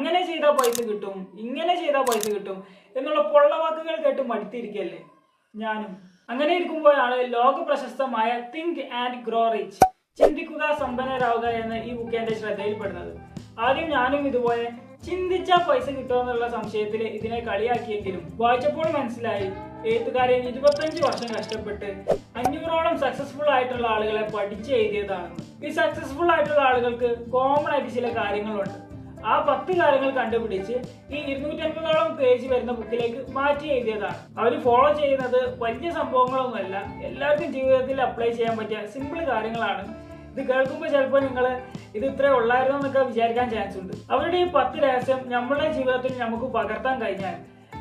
അങ്ങനെ ചെയ്താൽ പൈസ കിട്ടും, ഇങ്ങനെ ചെയ്താൽ പൈസ കിട്ടും എന്നുള്ള പൊള്ളവാക്കുകൾ കേട്ട് മടുത്തിരിക്കല്ലേ ഞാനും. അങ്ങനെ ഇരിക്കുമ്പോഴാണ് ലോക പ്രശസ്തമായ തിങ്ക് ആൻഡ് ഗ്രോ റിച്ച്, ചിന്തിക്കുക സമ്പന്നരാവുക എന്ന ഈ ബുക്ക് എന്റെ ശ്രദ്ധയിൽപ്പെടുന്നത്. ആദ്യം ഞാനും ഇതുപോലെ ചിന്തിച്ചാൽ പൈസ കിട്ടുമെന്നുള്ള സംശയത്തിൽ ഇതിനെ കളിയാക്കിയെങ്കിലും വായിച്ചപ്പോൾ മനസ്സിലായി എഴുത്തുകാരൻ 25 വർഷം കഷ്ടപ്പെട്ട് 500ഓളം സക്സസ്ഫുൾ ആയിട്ടുള്ള ആളുകളെ പഠിച്ച് എഴുതിയതാണെന്ന്. ഈ സക്സസ്ഫുൾ ആയിട്ടുള്ള ആളുകൾക്ക് കോമൺ ആയിട്ട് ചില കാര്യങ്ങളുണ്ട്. ആ 10 കാര്യങ്ങൾ കണ്ടുപിടിച്ച് ഈ 250ഓളം പേജ് വരുന്ന ബുക്കിലേക്ക് മാറ്റി എഴുതിയതാണ്. അവർ ഫോളോ ചെയ്യുന്നത് വലിയ സംഭവങ്ങളൊന്നുമല്ല, എല്ലാവർക്കും ജീവിതത്തിൽ അപ്ലൈ ചെയ്യാൻ പറ്റിയ സിമ്പിൾ കാര്യങ്ങളാണ്. ഇത് കേൾക്കുമ്പോൾ ചിലപ്പോൾ നിങ്ങൾ ഇത് ഇത്രേ ഉള്ളായിരുന്നു എന്നൊക്കെ വിചാരിക്കാൻ ചാൻസ് ഉണ്ട്. അവരുടെ ഈ 10 രഹസ്യം നമ്മുടെ ജീവിതത്തിൽ നമുക്ക് പകർത്താൻ കഴിഞ്ഞാൽ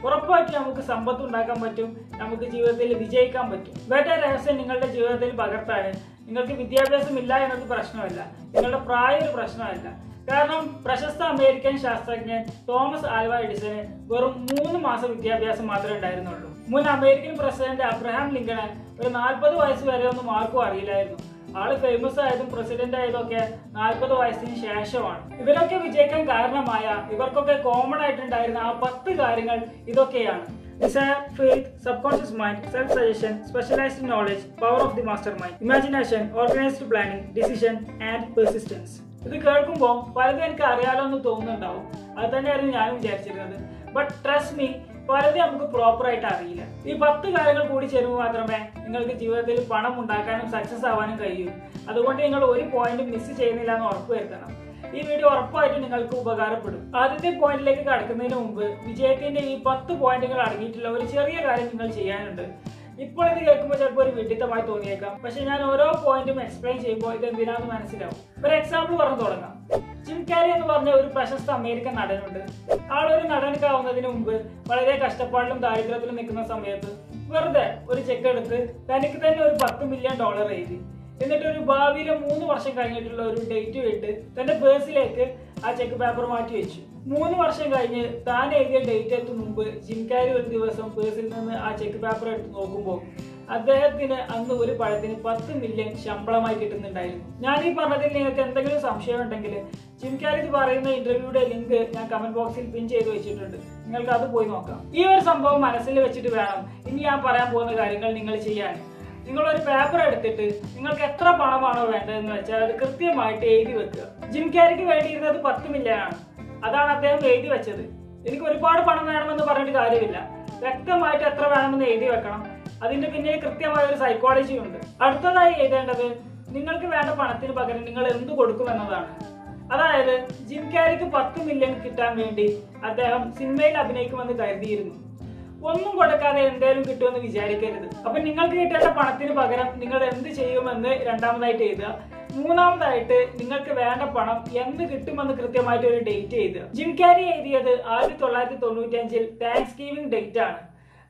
ഉറപ്പായിട്ടും നമുക്ക് സമ്പത്ത് ഉണ്ടാക്കാൻ പറ്റും, നമുക്ക് ജീവിതത്തിൽ വിജയിക്കാൻ പറ്റും. ഇവരുടെ രഹസ്യം നിങ്ങളുടെ ജീവിതത്തിൽ പകർത്താൻ നിങ്ങൾക്ക് വിദ്യാഭ്യാസം ഇല്ല എന്നത് പ്രശ്നമല്ല, നിങ്ങളുടെ പ്രായം ഒരു പ്രശ്നമല്ല. കാരണം പ്രശസ്ത അമേരിക്കൻ ശാസ്ത്രജ്ഞൻ തോമസ് ആൽവ എഡിസന് വെറും 3 മാസം വിദ്യാഭ്യാസം മാത്രമേ ഉണ്ടായിരുന്നുള്ളൂ. മുൻ അമേരിക്കൻ പ്രസിഡന്റ് അബ്രഹാം ലിങ്കണ് ഒരു 40 വയസ്സ് വരെ ഒന്നും ആർക്കും അറിയില്ലായിരുന്നു. ആള് ഫേമസ് ആയതും പ്രസിഡന്റ് ആയതൊക്കെ 40 വയസ്സിന് ശേഷമാണ്. ഇവരൊക്കെ വിജയിക്കാൻ കാരണമായ ഇവർക്കൊക്കെ കോമൺ ആയിട്ടുണ്ടായിരുന്ന ആ 10 കാര്യങ്ങൾ ഇതൊക്കെയാണ്: desire, faith, subconscious mind, self-suggestion, specialized knowledge, power of the mastermind, imagination, organized planning, decision and persistence. ഇത് കേൾക്കുമ്പോൾ പലതും എനിക്ക് അറിയാലോ എന്ന് തോന്നുന്നുണ്ടാവും. അത് തന്നെയായിരുന്നു ഞാനും വിചാരിച്ചിരുന്നത്. ബട്ട് ട്രസ്റ്റ് മീ, പലതും നമുക്ക് പ്രോപ്പർ ആയിട്ട് അറിയില്ല. ഈ 10 കാര്യങ്ങൾ കൂടി ചേരുമ്പോൾ മാത്രമേ നിങ്ങൾക്ക് ജീവിതത്തിൽ പണം ഉണ്ടാക്കാനും സക്സസ് ആവാനും കഴിയൂ. അതുകൊണ്ട് നിങ്ങൾ ഒരു പോയിന്റ് മിസ് ചെയ്യുന്നില്ല എന്ന് ഉറപ്പുവരുത്തണം. ഈ വീഡിയോ ഉറപ്പായിട്ടും നിങ്ങൾക്ക് ഉപകാരപ്പെടും. ആദ്യത്തെ പോയിന്റിലേക്ക് കടക്കുന്നതിന് മുമ്പ് വിജയത്തിന്റെ ഈ 10 പോയിന്റുകൾ അടങ്ങിയിട്ടുള്ള ഒരു ചെറിയ കാര്യം നിങ്ങൾ ചെയ്യാനുണ്ട്. ഇപ്പോൾ ഇത് കേൾക്കുമ്പോൾ ചിലപ്പോൾ ഒരു വിഡിത്തമായി തോന്നിയേക്കാം, പക്ഷെ ഞാൻ ഓരോ പോയിന്റും എക്സ്പ്ലെയിൻ ചെയ്യുമ്പോൾ ഇത് എന്തിനാണെന്ന് മനസ്സിലാവും. ഒരു എക്സാമ്പിൾ പറഞ്ഞു തുടങ്ങാം. ജിം കാരി എന്ന് പറഞ്ഞ ഒരു പ്രശസ്ത അമേരിക്കൻ നടനുണ്ട്. ആളൊരു നടനക്കാവുന്നതിന് മുമ്പ് വളരെ കഷ്ടപ്പാടിലും ദാരിദ്ര്യത്തിലും നിൽക്കുന്ന സമയത്ത് വെറുതെ ഒരു ചെക്ക് എടുത്ത് തനിക്ക് തന്നെ ഒരു $10 മില്യൺ എഴുതി. എന്നിട്ട് ഒരു ഭാവിയിലെ 3 വർഷം കഴിഞ്ഞിട്ടുള്ള ഒരു ഡേറ്റ് ഇട്ട് തന്റെ പേഴ്സിലേക്ക് ആ ചെക്ക് പേപ്പർ മാറ്റി വെച്ചു. 3 വർഷം കഴിഞ്ഞ് താൻ എഴുതിയ ഡേറ്റ് എത്തും മുമ്പ് ജിം കാരി ഒരു ദിവസം പേഴ്സിൽ നിന്ന് ആ ചെക്ക് പേപ്പർ എടുത്ത് നോക്കുമ്പോൾ അദ്ദേഹത്തിന് അന്ന് ഒരു പഴത്തിന് $10 മില്യൺ ശമ്പളമായി കിട്ടുന്നുണ്ടായിരുന്നു. ഞാൻ ഈ പറഞ്ഞതിൽ നിങ്ങൾക്ക് എന്തെങ്കിലും സംശയം ഉണ്ടെങ്കിൽ ജിം കാരി പറയുന്ന ഇന്റർവ്യൂയുടെ ലിങ്ക് ഞാൻ കമന്റ് ബോക്സിൽ പിൻ ചെയ്ത് വെച്ചിട്ടുണ്ട്, നിങ്ങൾക്ക് അത് പോയി നോക്കാം. ഈ ഒരു സംഭവം മനസ്സിൽ വെച്ചിട്ട് വേണം ഇനി ഞാൻ പറയാൻ പോകുന്ന കാര്യങ്ങൾ നിങ്ങൾ ചെയ്യാൻ. നിങ്ങളൊരു പേപ്പർ എടുത്തിട്ട് നിങ്ങൾക്ക് എത്ര പണമാണോ വേണ്ടതെന്ന് വെച്ചാൽ അത് കൃത്യമായിട്ട് എഴുതി വെക്കുക. ജിം കാരിക്ക് വേണ്ടിയിരുന്നത് $10 മില്യൺ ആണ്. അതാണ് അദ്ദേഹം എഴുതി വെച്ചത്. എനിക്ക് ഒരുപാട് പണം വേണമെന്ന് പറഞ്ഞിട്ട് കാര്യമില്ല, വ്യക്തമായിട്ട് എത്ര വേണമെന്ന് എഴുതി വെക്കണം. അതിന്റെ പിന്നിൽ കൃത്യമായ ഒരു സൈക്കോളജി ഉണ്ട്. അടുത്തതായി എഴുതേണ്ടത് നിങ്ങൾക്ക് വേണ്ട പണത്തിന് പകരം നിങ്ങൾ എന്ത് കൊടുക്കുമെന്നതാണ്. അതായത് ജിം കാരിക്ക് $10 മില്യൺ കിട്ടാൻ വേണ്ടി അദ്ദേഹം സിനിമയിൽ അഭിനയിക്കുമെന്ന് കരുതിയിരുന്നു. ഒന്നും കൊടുക്കാതെ എന്തേലും കിട്ടുമെന്ന് വിചാരിക്കരുത്. അപ്പൊ നിങ്ങൾക്ക് കിട്ടേണ്ട പണത്തിന് പകരം നിങ്ങൾ എന്ത് ചെയ്യുമെന്ന് രണ്ടാമതായിട്ട് എഴുതുക. മൂന്നാമതായിട്ട് നിങ്ങൾക്ക് വേണ്ട പണം എന്ന് കിട്ടുമെന്ന് കൃത്യമായിട്ട് ഒരു ഡേറ്റ് എഴുതുക. ജിം കാരി എഴുതിയത് 1995 താങ്ക്സ് ഗിവിംഗ് ഡേറ്റ് ആണ്.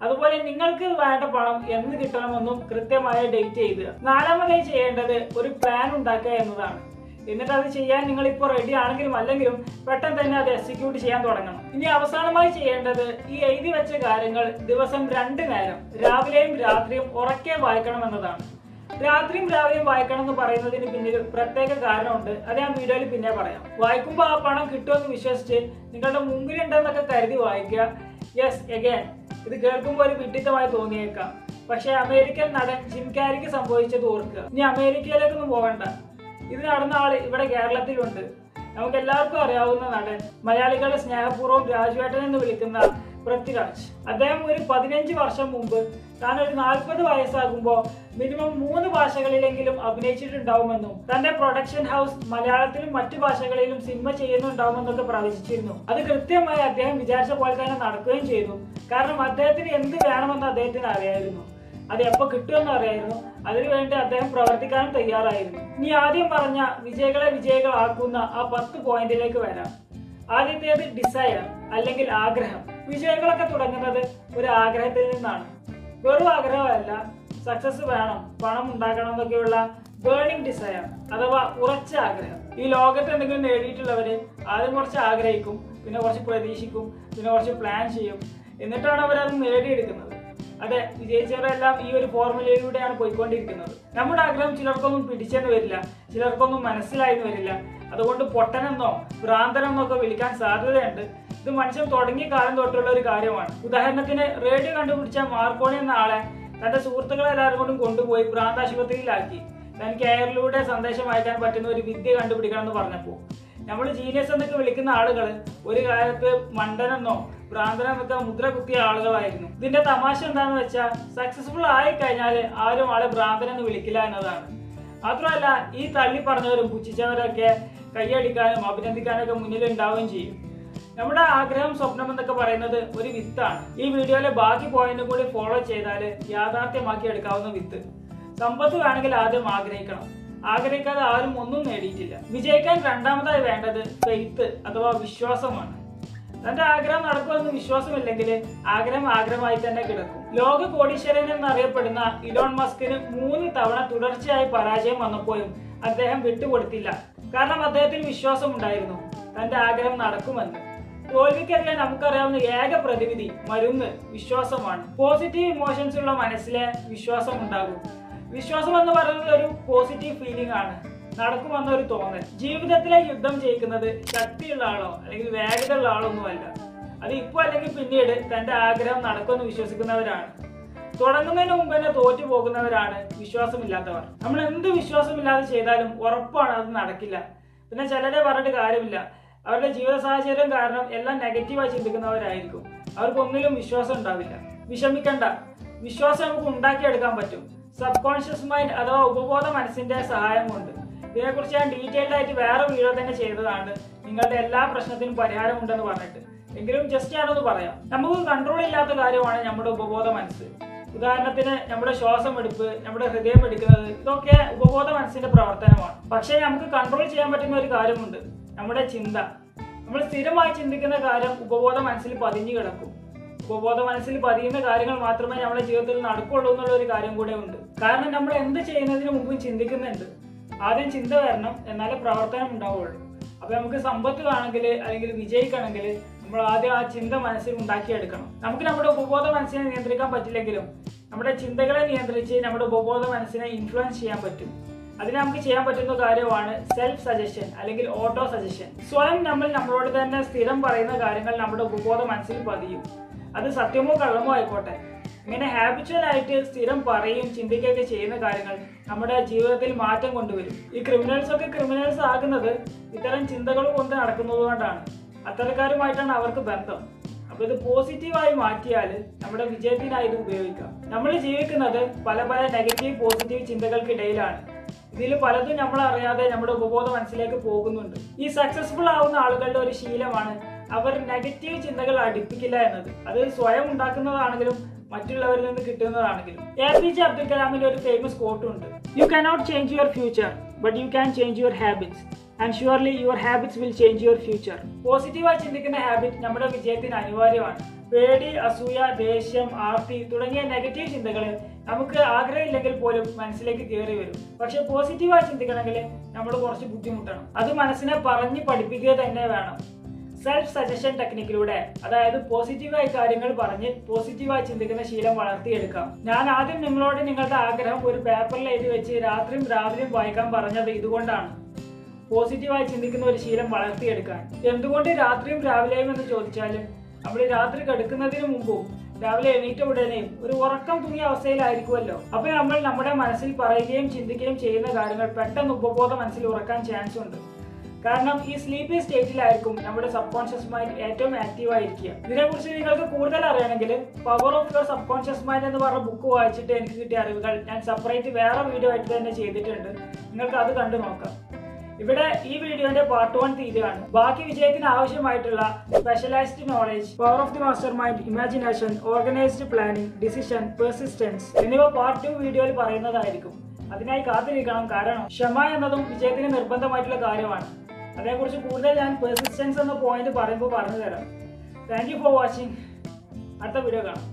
അതുപോലെ നിങ്ങൾക്ക് വേണ്ട പണം എന്ന് കിട്ടണമെന്നും കൃത്യമായ ഡേറ്റ് എഴുതുക. നാലാമതായി ചെയ്യേണ്ടത് ഒരു പ്ലാൻ ഉണ്ടാക്കുക എന്നതാണ്. എന്നിട്ട് അത് ചെയ്യാൻ നിങ്ങൾ ഇപ്പോൾ റെഡി ആണെങ്കിലും അല്ലെങ്കിലും പെട്ടെന്ന് തന്നെ അത് എക്സിക്യൂട്ട് ചെയ്യാൻ തുടങ്ങണം. ഇനി അവസാനമായി ചെയ്യേണ്ടത് ഈ എഴുതി വെച്ച കാര്യങ്ങൾ ദിവസം 2 നേരം രാവിലെയും രാത്രിയും ഉറക്കെ വായിക്കണം എന്നതാണ്. രാത്രിയും രാവിലെയും വായിക്കണം എന്ന് പറയുന്നതിന് പിന്നിൽ പ്രത്യേക കാരണമുണ്ട്, അത് ഞാൻ വീഡിയോയിൽ പിന്നെ പറയാം. വായിക്കുമ്പോൾ ആ പണം കിട്ടുമെന്ന് വിശ്വസിച്ച് നിങ്ങളുടെ മുമ്പിലുണ്ടെന്നൊക്കെ കരുതി വായിക്കുക. യെസ്, എഗൈൻ ഇത് കേൾക്കുമ്പോൾ ഒരു വിഡിത്തമായി തോന്നിയേക്കാം, പക്ഷെ അമേരിക്കൻ നടൻ ജിം കാരിക്ക് സംഭവിച്ചത് ഓർക്കുക. ഇനി അമേരിക്കയിലേക്കൊന്നും പോകണ്ട, ഇത് നടന്ന ആള് ഇവിടെ കേരളത്തിലുണ്ട്. നമുക്ക് എല്ലാവർക്കും അറിയാവുന്ന നടൻ, മലയാളികളുടെ സ്നേഹപൂർവ്വം രാജുവേട്ടൻ എന്ന് വിളിക്കുന്ന പൃഥ്വിരാജ്. അദ്ദേഹം ഒരു 15 വർഷം മുമ്പ് താൻ ഒരു 40 വയസ്സാകുമ്പോൾ മിനിമം 3 ഭാഷകളിലെങ്കിലും അഭിനയിച്ചിട്ടുണ്ടാവുമെന്നും തന്റെ പ്രൊഡക്ഷൻ ഹൗസ് മലയാളത്തിലും മറ്റു ഭാഷകളിലും സിനിമ ചെയ്യുന്നുണ്ടാവുമെന്നൊക്കെ പ്രവചിച്ചിരുന്നു. അത് കൃത്യമായി അദ്ദേഹം വിചാരിച്ച പോലെ തന്നെ നടക്കുകയും ചെയ്തു. കാരണം അദ്ദേഹത്തിന് എന്ത് വേണമെന്ന് അദ്ദേഹത്തിന് അറിയായിരുന്നു, അത് എപ്പോൾ കിട്ടുമെന്ന് അറിയായിരുന്നു. അതിനുവേണ്ടി അദ്ദേഹം പ്രവർത്തിക്കാനും തയ്യാറായിരുന്നു. ഇനി ആദ്യം പറഞ്ഞ വിജയികളെ വിജയികളാക്കുന്ന ആ 10 പോയിന്റിലേക്ക് വരാം. ആദ്യത്തേത് ഡിസയർ അല്ലെങ്കിൽ ആഗ്രഹം. വിജയികളൊക്കെ തുടങ്ങുന്നത് ഒരു ആഗ്രഹത്തിൽ നിന്നാണ്. വെറും ആഗ്രഹമല്ല, സക്സസ് വേണം, പണം ഉണ്ടാക്കണം എന്നൊക്കെയുള്ള ബേണിംഗ് ഡിസയർ അഥവാ ഉറച്ച ആഗ്രഹം. ഈ ലോകത്ത് എന്തെങ്കിലും നേടിയിട്ടുള്ളവര് ആദ്യം കുറച്ച് ആഗ്രഹിക്കും, പിന്നെ കുറച്ച് പ്രതീക്ഷിക്കും, പിന്നെ കുറച്ച് പ്ലാൻ ചെയ്യും, എന്നിട്ടാണ് അവരത് നേടിയെടുക്കുന്നത്. അതെ, വിജയിച്ചവരെല്ലാം ഈ ഒരു ഫോർമുലയിലൂടെയാണ് പോയിക്കൊണ്ടിരിക്കുന്നത്. നമ്മുടെ ആഗ്രഹം ചിലർക്കൊന്നും പിടിച്ചെന്ന് വരില്ല, ചിലർക്കൊന്നും മനസ്സിലായെന്ന് വരില്ല. അതുകൊണ്ട് പൊട്ടനെന്നോ ഭ്രാന്തനെന്നോ ഒക്കെ വിളിക്കാൻ സാധ്യതയുണ്ട്. ഇത് മനുഷ്യൻ തുടങ്ങിയ കാലം തൊട്ടുള്ള ഒരു കാര്യമാണ്. ഉദാഹരണത്തിന് റേഡിയോ കണ്ടുപിടിച്ച മാർക്കോണി എന്ന ആളെ തന്റെ സുഹൃത്തുക്കളെല്ലാവരും കൊണ്ടും കൊണ്ടുപോയി ഭ്രാന്താശുപത്രിയിലാക്കി തനിക്ക് എയറിലൂടെ സന്ദേശം അയക്കാൻ പറ്റുന്ന ഒരു വിദ്യ കണ്ടുപിടിക്കണം എന്ന് പറഞ്ഞപ്പോൾ നമ്മൾ ജീനിയസ് എന്നൊക്കെ വിളിക്കുന്ന ആളുകൾ ഒരു കാലത്ത് മണ്ടനെന്നോ ഭ്രാന്തനെന്നൊക്കെ മുദ്ര കുത്തിയ ആളുകളായിരുന്നു. ഇതിന്റെ തമാശ എന്താണെന്ന് വെച്ചാൽ സക്സസ്ഫുൾ ആയി കഴിഞ്ഞാൽ ആരും ആളെ ഭ്രാന്തനെന്ന് വിളിക്കില്ല എന്നതാണ്. മാത്രമല്ല ഈ തള്ളി പറഞ്ഞവരും പുച്ഛിച്ചവരൊക്കെ കൈയടിക്കാനും അഭിനന്ദിക്കാനും ഒക്കെ മുന്നിൽ ഉണ്ടാവുകയും ചെയ്യും. നമ്മുടെ ആഗ്രഹം സ്വപ്നം എന്നൊക്കെ പറയുന്നത് ഒരു വിത്താണ്. ഈ വീഡിയോയിലെ ബാക്കി പോയിന്റും കൂടി ഫോളോ ചെയ്താൽ യാഥാർത്ഥ്യമാക്കി എടുക്കാവുന്ന വിത്ത്. സമ്പത്ത് വേണമെങ്കിൽ ആദ്യം ആഗ്രഹിക്കണം. ആഗ്രഹിക്കാതെ ആരും ഒന്നും നേടിയിട്ടില്ല. വിജയിക്കാൻ രണ്ടാമതായി വേണ്ടത് ഫെയ്ത്ത് അഥവാ വിശ്വാസമാണ്. തന്റെ ആഗ്രഹം നടക്കുമെന്ന് വിശ്വാസമില്ലെങ്കിൽ ആഗ്രഹം ആഗ്രഹമായി തന്നെ കിടക്കും. ലോക കോടീശ്വരൻ എന്നറിയപ്പെടുന്ന ഇലോൺ മസ്കിന് 3 തവണ തുടർച്ചയായി പരാജയം വന്നപ്പോഴും അദ്ദേഹം വിട്ടുകൊടുത്തില്ല. കാരണം അദ്ദേഹത്തിന് വിശ്വാസം ഉണ്ടായിരുന്നു തന്റെ ആഗ്രഹം നടക്കുമെന്ന്. തോൽവിക്കറിയാൻ നമുക്കറിയാവുന്ന ഏക പ്രതിവിധി മരുന്ന് വിശ്വാസമാണ്. പോസിറ്റീവ് ഇമോഷൻസ് ഉള്ള മനസ്സിലെ വിശ്വാസം ഉണ്ടാകും. വിശ്വാസം എന്ന് പറയുന്നത് ഒരു പോസിറ്റീവ് ഫീലിംഗ് ആണ്, നടക്കുമെന്നൊരു തോന്നൽ. ജീവിതത്തിലെ യുദ്ധം ജയിക്കുന്നത് ശക്തിയുള്ള ആളോ അല്ലെങ്കിൽ വേഗതയുള്ള ആളോ ഒന്നുമല്ല. അത് ഇപ്പോൾ അല്ലെങ്കിൽ പിന്നീട് തന്റെ ആഗ്രഹം നടക്കുമെന്ന് വിശ്വസിക്കുന്നവരാണ്. തുടങ്ങുന്നതിന് മുമ്പ് തന്നെ തോറ്റു പോകുന്നവരാണ് വിശ്വാസമില്ലാത്തവർ. നമ്മൾ എന്ത് വിശ്വാസമില്ലാതെ ചെയ്താലും ഉറപ്പാണ് അത് നടക്കില്ല. പിന്നെ ചിലരെ പറഞ്ഞിട്ട് കാര്യമില്ല, അവരുടെ ജീവിത സാഹചര്യം കാരണം എല്ലാം നെഗറ്റീവായി ചിന്തിക്കുന്നവരായിരിക്കും. അവർക്കൊന്നിലും വിശ്വാസം ഉണ്ടാവില്ല. വിഷമിക്കണ്ട, വിശ്വാസം നമുക്ക് ഉണ്ടാക്കിയെടുക്കാൻ പറ്റും. സബ് കോൺഷ്യസ് മൈൻഡ് അഥവാ ഉപബോധ മനസ്സിന്റെ സഹായം കൊണ്ട്. ഇതിനെക്കുറിച്ച് ഞാൻ ഡീറ്റെയിൽഡ് ആയിട്ട് വേറെ വീഡിയോ തന്നെ ചെയ്തതാണ്, നിങ്ങളുടെ എല്ലാ പ്രശ്നത്തിനും പരിഹാരം ഉണ്ടെന്ന് പറഞ്ഞിട്ട്. എങ്കിലും ജസ്റ്റ് ഞാനൊന്ന് പറയാം. നമുക്ക് കൺട്രോൾ ഇല്ലാത്ത കാര്യമാണ് നമ്മുടെ ഉപബോധ മനസ്സ്. ഉദാഹരണത്തിന് നമ്മുടെ ശ്വാസം എടുപ്പ്, നമ്മുടെ ഹൃദയം എടുക്കുന്നത്, ഇതൊക്കെ ഉപബോധ മനസ്സിന്റെ പ്രവർത്തനമാണ്. പക്ഷേ നമുക്ക് കൺട്രോൾ ചെയ്യാൻ പറ്റുന്ന ഒരു കാര്യമുണ്ട്, നമ്മുടെ ചിന്ത. നമ്മൾ സ്ഥിരമായി ചിന്തിക്കുന്ന കാര്യം ഉപബോധ മനസ്സിൽ പതിഞ്ഞു കിടക്കും. ഉപബോധ മനസ്സിൽ പതിയുന്ന കാര്യങ്ങൾ മാത്രമേ നമ്മുടെ ജീവിതത്തിൽ നടക്കുള്ളൂ എന്നുള്ള ഒരു കാര്യം കൂടെ ഉണ്ട്. കാരണം നമ്മൾ എന്ത് ചെയ്യുന്നതിന് മുമ്പ് ചിന്തിക്കുന്നുണ്ട്. ആദ്യം ചിന്ത വരണം, എന്നാലേ പ്രവർത്തനം ഉണ്ടാവുള്ളൂ. അപ്പൊ നമുക്ക് സമ്പത്ത് വേണമെങ്കിൽ അല്ലെങ്കിൽ വിജയിക്കണമെങ്കിൽ നമ്മൾ ആദ്യം ആ ചിന്ത മനസ്സിൽ ഉണ്ടാക്കിയെടുക്കണം. നമുക്ക് നമ്മുടെ ഉപബോധ മനസ്സിനെ നിയന്ത്രിക്കാൻ പറ്റില്ലെങ്കിലും നമ്മുടെ ചിന്തകളെ നിയന്ത്രിച്ച് നമ്മുടെ ഉപബോധ മനസ്സിനെ ഇൻഫ്ലുവൻസ് ചെയ്യാൻ പറ്റും. അതിന് നമുക്ക് ചെയ്യാൻ പറ്റുന്ന കാര്യമാണ് സെൽഫ് സജഷൻ അല്ലെങ്കിൽ ഓട്ടോ സജഷൻ. സ്വയം നമ്മളോട് തന്നെ സ്ഥിരം പറയുന്ന കാര്യങ്ങൾ നമ്മുടെ ഉപബോധ മനസ്സിൽ പതിയും. അത് സത്യമോ കള്ളമോ ആയിക്കോട്ടെ. ഇങ്ങനെ ഹാബിച്വൽ ആയിട്ട് സ്ഥിരം പറയും ചിന്തിക്കുകയൊക്കെ ചെയ്യുന്ന കാര്യങ്ങൾ നമ്മുടെ ജീവിതത്തിൽ മാറ്റം കൊണ്ടുവരും. ഈ ക്രിമിനൽസ് ക്രിമിനൽസ് ആകുന്നത് ഇത്തരം ചിന്തകൾ കൊണ്ട് നടക്കുന്നത് കൊണ്ടാണ്. അത്തരക്കാരുമായിട്ടാണ് അവർക്ക് ബന്ധം. അപ്പൊ ഇത് പോസിറ്റീവായി മാറ്റിയാൽ നമ്മുടെ വിജയത്തിനായി ഇത് ഉപയോഗിക്കാം. നമ്മൾ ജീവിക്കുന്നത് പല നെഗറ്റീവ് പോസിറ്റീവ് ചിന്തകൾക്കിടയിലാണ്. ഇതിൽ പലതും നമ്മൾ അറിയാതെ നമ്മുടെ ഉപബോധ മനസ്സിലേക്ക് പോകുന്നുണ്ട്. ഈ സക്സസ്ഫുൾ ആവുന്ന ആളുകളുടെ ഒരു ശീലമാണ് അവർ നെഗറ്റീവ് ചിന്തകൾ അടുപ്പിക്കില്ല എന്നത്. അത് സ്വയം ഉണ്ടാക്കുന്നതാണെങ്കിലും മറ്റുള്ളവരിൽ നിന്ന് കിട്ടുന്നതാണെങ്കിലും. APJ അബ്ദുൽ കലാമിന്റെ ഒരു ഫേമസ് കോട്ട് ഉണ്ട്, you cannot change your future but you can change your habits and surely your habits will change your future. പോസിറ്റീവായി ചിന്തിക്കുന്ന ഹാബിറ്റ് നമ്മുടെ വിജയത്തിന് അനിവാര്യമാണ്. പേടി, അസൂയ, ദേഷ്യം, ആർത്തി തുടങ്ങിയ നെഗറ്റീവ് ചിന്തകൾ നമുക്ക് ആഗ്രഹമില്ലെങ്കിൽ പോലും മനസ്സിലേക്ക് കയറി വരും. പക്ഷെ പോസിറ്റീവായി ചിന്തിക്കണമെങ്കിൽ നമ്മൾ കുറച്ച് ബുദ്ധിമുട്ടണം. അത് മനസ്സിനെ പറഞ്ഞ് പഠിപ്പിക്കുക തന്നെ വേണം. സെൽഫ് സജഷൻ ടെക്നിക്കിലൂടെ, അതായത് പോസിറ്റീവായി കാര്യങ്ങൾ പറഞ്ഞ് പോസിറ്റീവായി ചിന്തിക്കുന്ന ശീലം വളർത്തിയെടുക്കാം. ഞാൻ ആദ്യം നിങ്ങളോട് നിങ്ങളുടെ ആഗ്രഹം ഒരു പേപ്പറിൽ എഴുതി വെച്ച് രാത്രിയും രാവിലെയും വായിക്കാൻ പറഞ്ഞത് ഇതുകൊണ്ടാണ്. പോസിറ്റീവായി ചിന്തിക്കുന്ന ഒരു ശീലം വളർത്തിയെടുക്കാൻ. എന്തുകൊണ്ട് രാത്രിയും രാവിലെയും എന്ന് ചോദിച്ചാൽ, നമ്മൾ രാത്രി കിടക്കുന്നതിന് മുമ്പും രാവിലെ എണീറ്റ ഉടനെയും ഒരു ഉറക്കം തൂങ്ങിയ അവസ്ഥയിലായിരിക്കുമല്ലോ. അപ്പൊ നമ്മൾ നമ്മുടെ മനസ്സിൽ പറയുകയും ചിന്തിക്കുകയും ചെയ്യുന്ന കാര്യങ്ങൾ പെട്ടെന്ന് ഉപബോധ മനസ്സിൽ ഉറക്കാൻ ചാൻസ് ഉണ്ട്. കാരണം ഈ സ്ലീപ്പി സ്റ്റേറ്റിലായിരിക്കും നമ്മുടെ സബ് കോൺഷ്യസ് മൈൻഡ് ഏറ്റവും ആക്റ്റീവ് ആയിരിക്കുക. ഇതിനെക്കുറിച്ച് നിങ്ങൾക്ക് കൂടുതൽ അറിയണമെങ്കിൽ power of your sub conscious mind എന്ന് പറഞ്ഞ ബുക്ക് വായിച്ചിട്ട് എനിക്ക് കിട്ടിയ അറിവുകൾ ഞാൻ സെപ്പറേറ്റ് വേറെ വീഡിയോ ആയിട്ട് തന്നെ ചെയ്തിട്ടുണ്ട്. നിങ്ങൾക്ക് അത് കണ്ടു നോക്കാം. ഇവിടെ ഈ വീഡിയോന്റെ പാർട്ട് 1 തീരുകയാണ്. ബാക്കി വിജയത്തിന് ആവശ്യമായിട്ടുള്ള specialised knowledge, power of the master mind, imagination, organised planning, decision, persistence എന്നിവ പാർട്ട് 2 വീഡിയോയിൽ പറയുന്നതായിരിക്കും. അതിനായി കാത്തിരിക്കണം. കാരണം ക്ഷമ എന്നതും വിജയത്തിന് നിർബന്ധമായിട്ടുള്ള കാര്യമാണ്. അതേക്കുറിച്ച് കൂടുതൽ ഞാൻ പെർസിസ്റ്റൻസ് എന്ന പോയിന്റ് പറയുമ്പോൾ പറഞ്ഞു തരാം. Thank you for watching. അടുത്ത വീഡിയോ കാണാം.